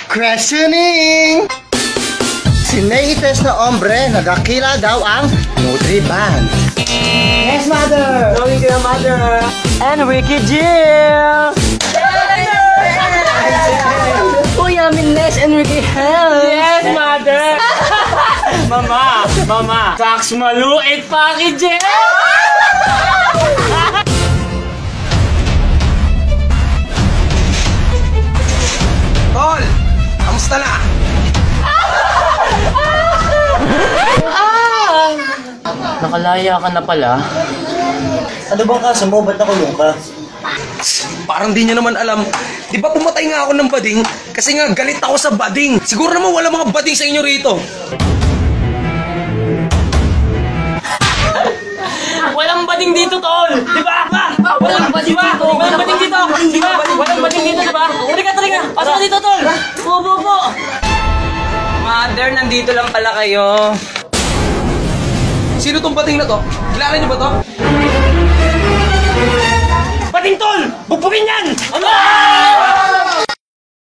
Questioning! Sinaites na ombre, nagakila daw ang Nutriband. Yes, mother! Going to your mother! And Ricky Jill! Kuya Mines and Ricky Hell! Yes, mother! Mama! Tax maluit package! Tol! Kamusta na? Nakalaya ka na pala. Ano bang kaso mo? Ba't nakulong ka? Parang di niya naman alam. Di ba pumatay nga ako ng bading? Kasi nga galit ako sa bading. Siguro naman wala mga bading sa inyo rito. Walang bading dito, tol! Di ba? Walang bading dito! Walang bading dito! Di ba? Walang bading dito, di ba? Tara! Pasok ka dito, tol! Po! Mother, nandito lang pala kayo. Sino tong bading na to? Kilala niyo ba to?